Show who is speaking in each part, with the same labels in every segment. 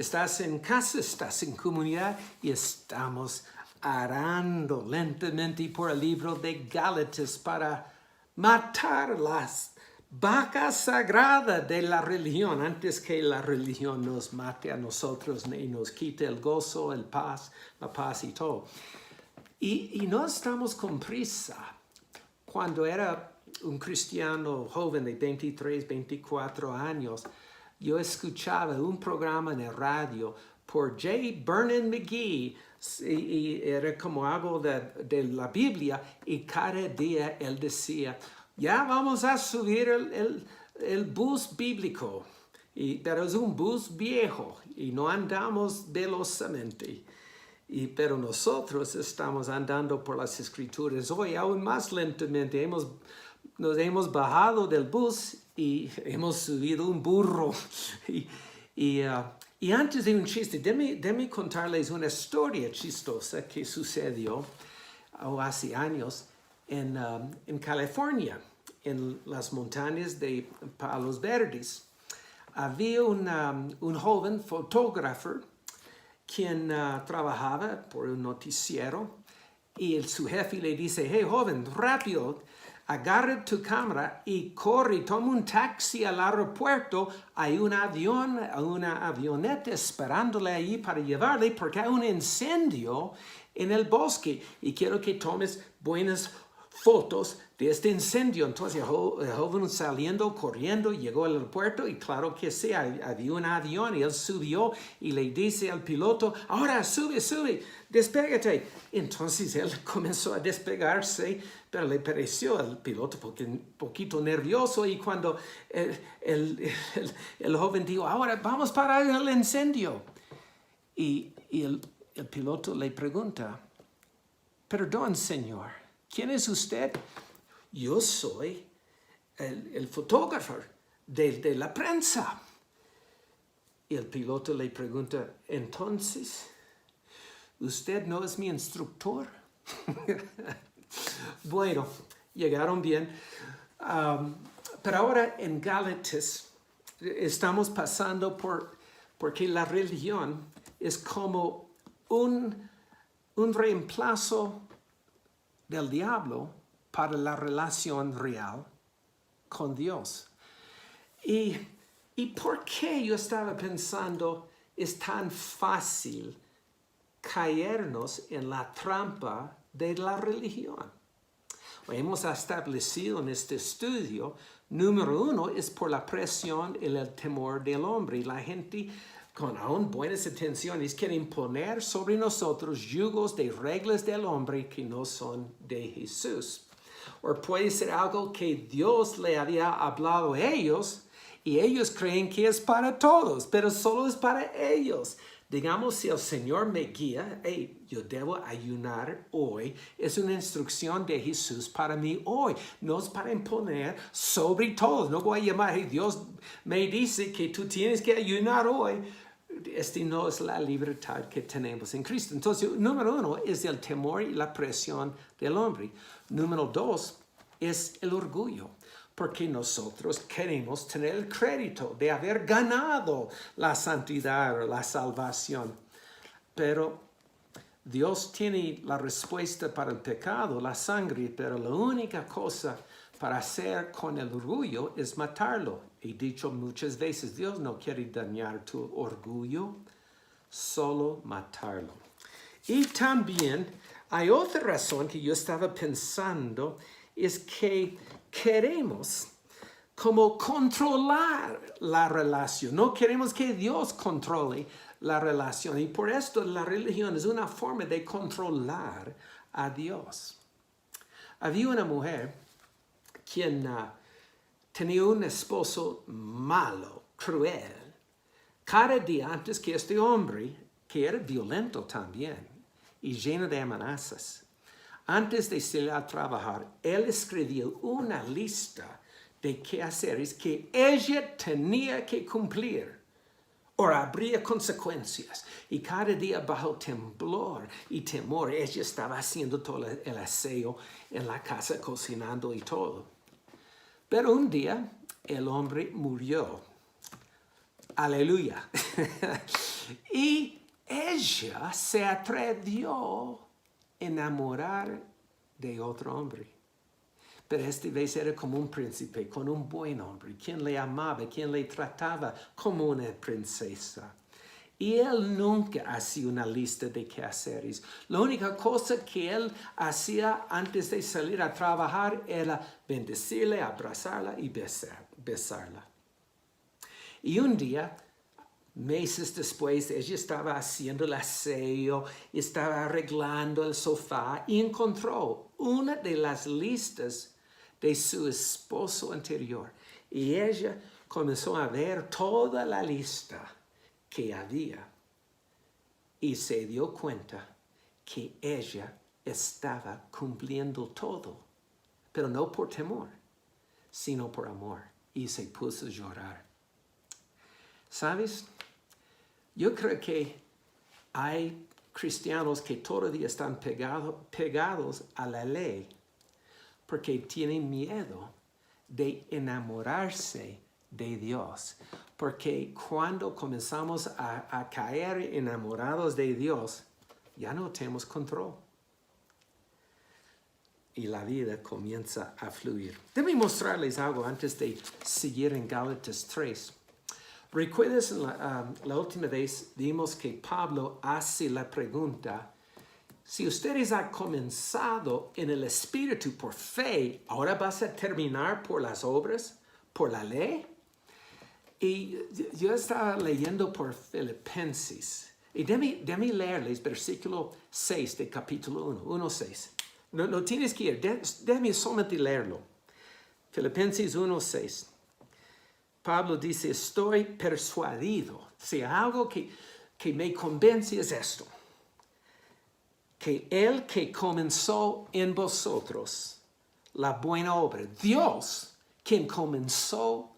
Speaker 1: estás en casa, estás en comunidad y estamos arando lentamente por el libro de Gálatas para matar las vacas sagradas de la religión antes que la religión nos mate a nosotros y nos quite el gozo, la paz y todo. Y no estamos con prisa. Cuando era un cristiano joven de 23, 24 años, yo escuchaba un programa en el radio por J. Vernon McGee, y era como algo de la Biblia, y cada día él decía, ya vamos a subir el bus bíblico, pero es un bus viejo y no andamos velozmente. Pero nosotros estamos andando por las Escrituras hoy aún más lentamente. Nos hemos bajado del bus y hemos subido un burro. Y antes de un chiste, déme contarles una historia chistosa que sucedió hace años en California, en las montañas de Palos Verdes. Había un joven fotógrafo quien trabajaba por un noticiero y su jefe le dice, hey joven, rápido, agarra tu cámara y corre, toma un taxi al aeropuerto, hay un avión, una avioneta esperándole ahí para llevarle porque hay un incendio en el bosque y quiero que tomes buenas fotos de este incendio. Entonces el joven saliendo, corriendo, llegó al aeropuerto y claro que sí, había un avión y él subió y le dice al piloto, ahora sube, despégate. Entonces él comenzó a despegarse, pero le pareció al piloto un poquito nervioso y cuando el joven dijo, ahora vamos para el incendio. Y el piloto le pregunta, perdón señor, ¿quién es usted? Yo soy el fotógrafo de la prensa. Y el piloto le pregunta, entonces, ¿usted no es mi instructor? Bueno, llegaron bien. Pero ahora en Gálatas estamos pasando porque la religión es como un reemplazo del diablo para la relación real con Dios. ¿Y por qué yo estaba pensando es tan fácil caernos en la trampa de la religión? Hemos establecido en este estudio, número 1 es por la presión y el temor del hombre. Y la gente con aún buenas intenciones quiere imponer sobre nosotros yugos de reglas del hombre que no son de Jesús. O puede ser algo que Dios le había hablado a ellos y ellos creen que es para todos, pero solo es para ellos. Digamos, si el Señor me guía, hey, yo debo ayunar hoy, es una instrucción de Jesús para mí hoy. No es para imponer sobre todos. No voy a llamar, hey, Dios me dice que tú tienes que ayunar hoy. Este no es la libertad que tenemos en Cristo. Entonces, número 1 es el temor y la presión del hombre. Número 2 es el orgullo. Porque nosotros queremos tener el crédito de haber ganado la santidad o la salvación. Pero Dios tiene la respuesta para el pecado, la sangre, pero la única cosa para hacer con el orgullo es matarlo. He dicho muchas veces, Dios no quiere dañar tu orgullo, solo matarlo. Y también hay otra razón que yo estaba pensando, es que queremos como controlar la relación. No queremos que Dios controle la relación. Y por esto la religión es una forma de controlar a Dios. Había una mujer quien tenía un esposo malo, cruel. Cada día antes que este hombre, que era violento también y lleno de amenazas, antes de salir a trabajar, él escribió una lista de quehaceres que ella tenía que cumplir o habría consecuencias. Y cada día bajo temblor y temor, ella estaba haciendo todo el aseo en la casa, cocinando y todo. Pero un día el hombre murió. Aleluya. Y ella se atrevió a enamorar de otro hombre. Pero esta vez era como un príncipe, con un buen hombre, quien le amaba, quien le trataba como una princesa. Y él nunca hacía una lista de quehaceres. La única cosa que él hacía antes de salir a trabajar era bendecirle, abrazarla y besarla. Y un día, meses después, ella estaba haciendo el aseo, estaba arreglando el sofá y encontró una de las listas de su esposo anterior. Y ella comenzó a ver toda la lista que había y se dio cuenta que ella estaba cumpliendo todo, pero no por temor, sino por amor, y se puso a llorar. ¿Sabes? Yo creo que hay cristianos que todavía están pegados a la ley porque tienen miedo de enamorarse de Dios. Porque cuando comenzamos a caer enamorados de Dios, ya no tenemos control. Y la vida comienza a fluir. Déjenme mostrarles algo antes de seguir en Gálatas 3. ¿Recuerdas la última vez vimos que Pablo hace la pregunta: si ustedes han comenzado en el Espíritu por fe, ¿ahora vas a terminar por las obras, por la ley? Y yo estaba leyendo por Filipenses. Y déjame leerles versículo 6 de capítulo 1:6. No tienes que ir, déjame solamente leerlo. Filipenses 1:6. Pablo dice: estoy persuadido. Si algo que me convence es esto: que el que comenzó en vosotros la buena obra, Dios, quien comenzó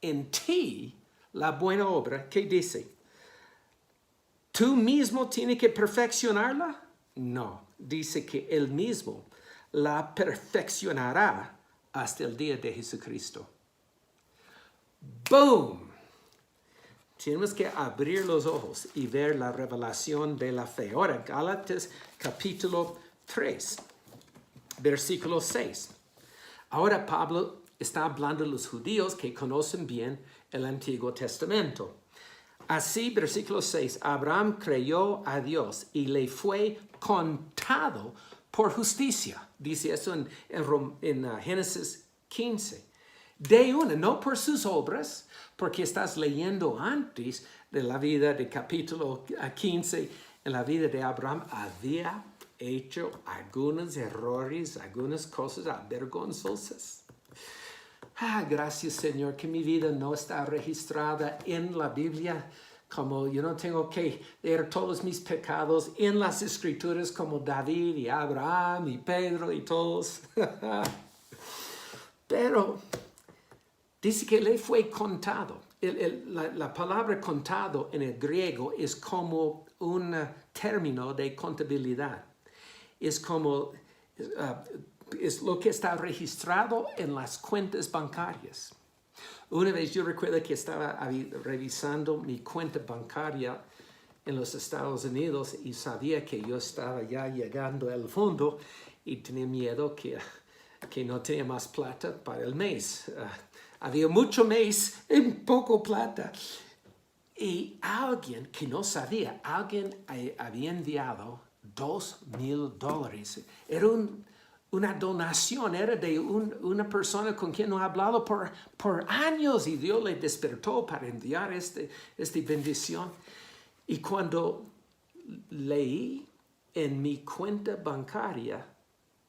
Speaker 1: en ti la buena obra, ¿qué dice? ¿Tú mismo tienes que perfeccionarla? No, dice que Él mismo la perfeccionará hasta el día de Jesucristo. ¡Boom! Tenemos que abrir los ojos y ver la revelación de la fe. Ahora, Gálatas capítulo 3, versículo 6. Ahora Pablo está hablando de los judíos que conocen bien el Antiguo Testamento. Así, versículo 6, Abraham creyó a Dios y le fue contado por justicia. Dice eso en Génesis 15. De una, no por sus obras, porque estás leyendo antes de la vida de capítulo 15, en la vida de Abraham había hecho algunos errores, algunas cosas vergonzosas. Gracias, Señor, que mi vida no está registrada en la Biblia, como yo no tengo que leer todos mis pecados en las Escrituras como David y Abraham y Pedro y todos. Pero dice que le fue contado. La palabra contado en el griego es como un término de contabilidad. Es como es lo que está registrado en las cuentas bancarias. Una vez yo recuerdo que estaba revisando mi cuenta bancaria en los Estados Unidos y sabía que yo estaba ya llegando al fondo y tenía miedo que no tenía más plata para el mes. Había mucho mes en poco plata. Y alguien que no sabía, alguien había enviado $2,000. Era una donación, era de una persona con quien no ha hablado por años y Dios le despertó para enviar esta bendición. Y cuando leí en mi cuenta bancaria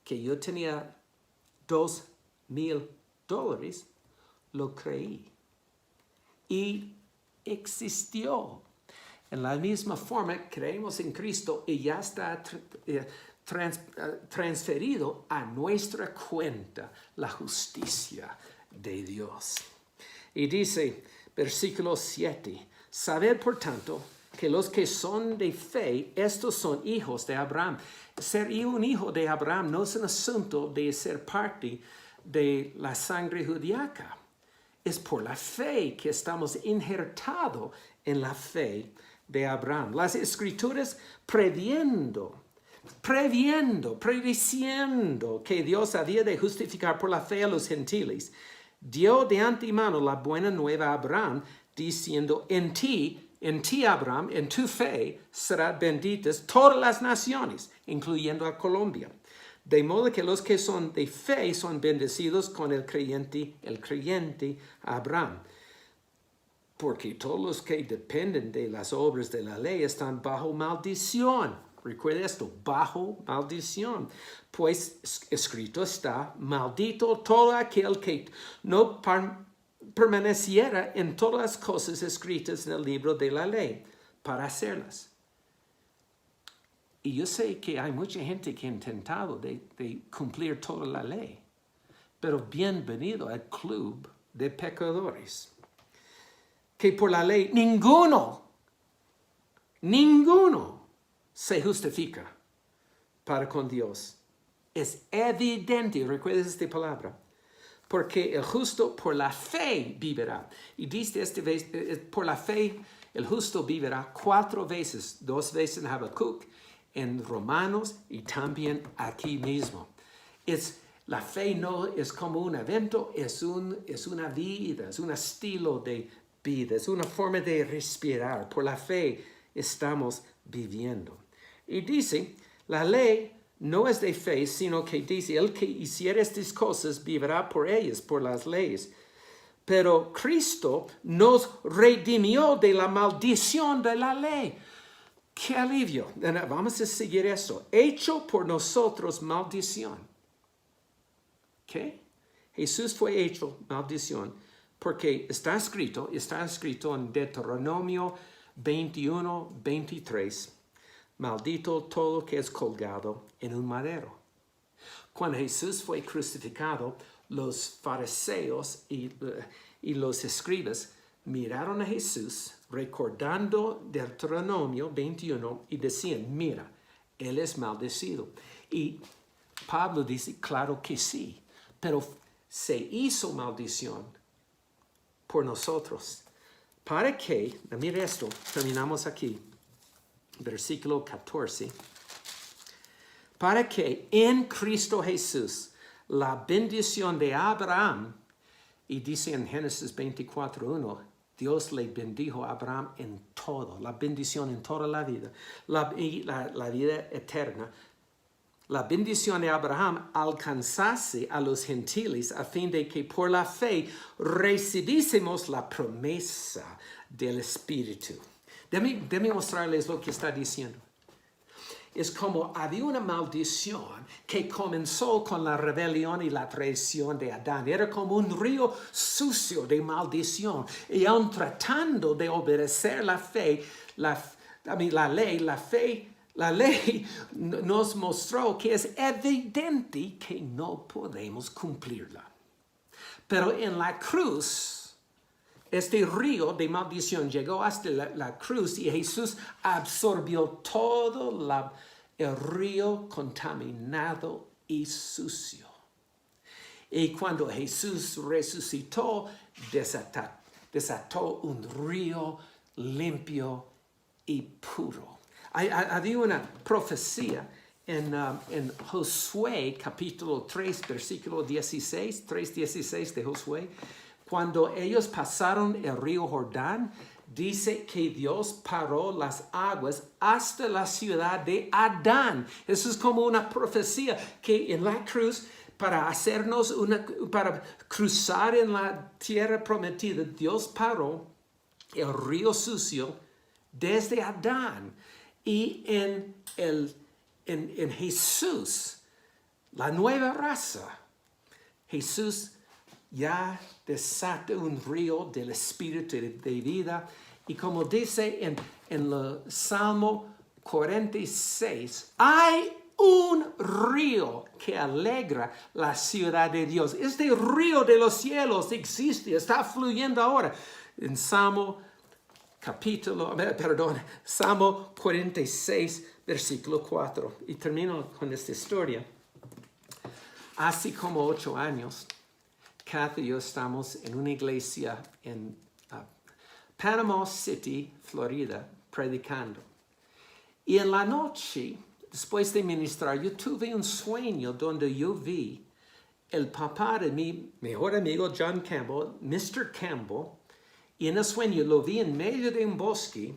Speaker 1: que yo tenía $2,000, lo creí. Y existió. En la misma forma, creemos en Cristo y ya está transferido a nuestra cuenta la justicia de Dios. Y dice, versículo 7, sabed por tanto que los que son de fe, estos son hijos de Abraham. Ser un hijo de Abraham no es un asunto de ser parte de la sangre judíaca. Es por la fe que estamos injertados en la fe de Abraham. Las escrituras prediciendo que Dios había de justificar por la fe a los gentiles, dio de antemano la buena nueva a Abraham, diciendo, en ti, Abraham, en tu fe serán benditas todas las naciones, incluyendo a Colombia. De modo que los que son de fe son bendecidos con el creyente Abraham. Porque todos los que dependen de las obras de la ley están bajo maldición. Recuerda esto, bajo maldición. Pues escrito está, maldito todo aquel que no permaneciera en todas las cosas escritas en el libro de la ley para hacerlas. Y yo sé que hay mucha gente que ha intentado de cumplir toda la ley. Pero bienvenido al club de pecadores. Que por la ley ninguno se justifica para con Dios. Es evidente, recuerda esta palabra, porque el justo por la fe vivirá. Y dice por la fe el justo vivirá 4 veces, 2 veces en Habacuc, en Romanos y también aquí mismo. La fe no es como un evento, es una vida, es un estilo de vida, es una forma de respirar. Por la fe estamos viviendo. Y dice, la ley no es de fe, sino que dice, el que hiciera estas cosas vivirá por ellas, por las leyes. Pero Cristo nos redimió de la maldición de la ley. ¡Qué alivio! Vamos a seguir eso. Hecho por nosotros maldición. ¿Qué? Jesús fue hecho maldición porque está escrito en Deuteronomio 21, 23. Maldito todo que es colgado en un madero. Cuando Jesús fue crucificado, los fariseos y los escribas miraron a Jesús recordando Deuteronomio 21 y decían, mira, él es maldecido. Y Pablo dice, claro que sí, pero se hizo maldición por nosotros. Para que, mira esto, terminamos aquí, versículo 14. Para que en Cristo Jesús la bendición de Abraham, y dice en Génesis 24:1, Dios le bendijo a Abraham en todo, la bendición en toda la vida, la vida eterna. La bendición de Abraham alcanzase a los gentiles a fin de que por la fe recibiésemos la promesa del Espíritu. Déjame mostrarles lo que está diciendo. Es como había una maldición que comenzó con la rebelión y la traición de Adán. Era como un río sucio de maldición. Y aun tratando de obedecer la fe, la ley nos mostró que es evidente que no podemos cumplirla. Pero en la cruz, este río de maldición llegó hasta la cruz y Jesús absorbió todo el río contaminado y sucio. Y cuando Jesús resucitó, desató un río limpio y puro. Había una profecía en Josué, capítulo 3, versículo 16, 3:16 de Josué. Cuando ellos pasaron el río Jordán, dice que Dios paró las aguas hasta la ciudad de Adán. Eso es como una profecía que en la cruz, para cruzar en la tierra prometida, Dios paró el río sucio desde Adán. Y en Jesús, la nueva raza, Jesús ya desata un río del Espíritu de vida. Y como dice en el Salmo 46, hay un río que alegra la ciudad de Dios. Este río de los cielos existe, está fluyendo ahora. En Salmo 46, versículo 4. Y termino con esta historia. Hace como 8 años, Kathy y yo estamos en una iglesia en Panama City, Florida, predicando. Y en la noche, después de ministrar, yo tuve un sueño donde yo vi el papá de mi mejor amigo John Campbell, Mr. Campbell, y en el sueño lo vi en medio de un bosque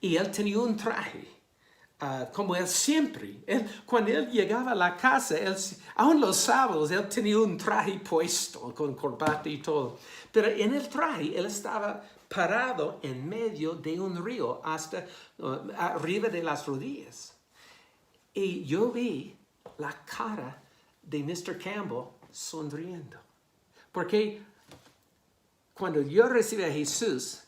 Speaker 1: y él tenía un traje, como él siempre. Cuando él llegaba a la casa, aún los sábados, él tenía un traje puesto con corbata y todo. Pero en el traje, él estaba parado en medio de un río hasta arriba de las rodillas. Y yo vi la cara de Mr. Campbell sonriendo. Porque cuando yo recibí a Jesús,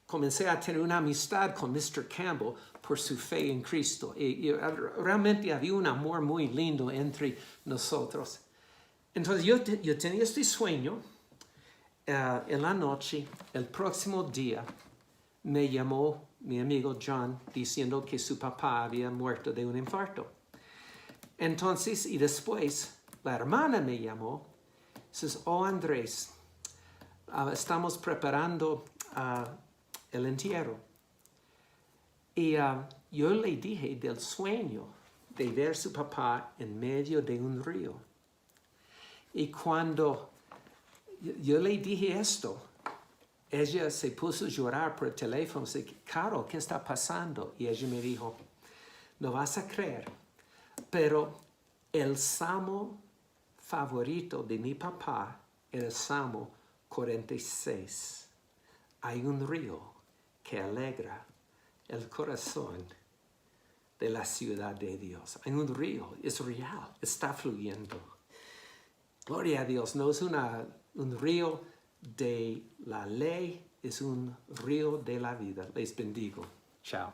Speaker 1: comencé a tener una amistad con Mr. Campbell por su fe en Cristo. Y realmente había un amor muy lindo entre nosotros. Entonces yo tenía este sueño en la noche. El próximo día me llamó mi amigo John diciendo que su papá había muerto de un infarto. Entonces, y después, la hermana me llamó. Dice, oh Andrés, estamos preparando el entierro. Y yo le dije del sueño de ver a su papá en medio de un río. Y cuando yo le dije esto, ella se puso a llorar por el teléfono. Dice, Caro, ¿qué está pasando? Y ella me dijo, no vas a creer, pero el salmo favorito de mi papá era el Salmo 46. Hay un río que alegra el corazón de la ciudad de Dios. Hay un río, es real, está fluyendo. Gloria a Dios, no es un río de la ley, es un río de la vida. Les bendigo. Chao.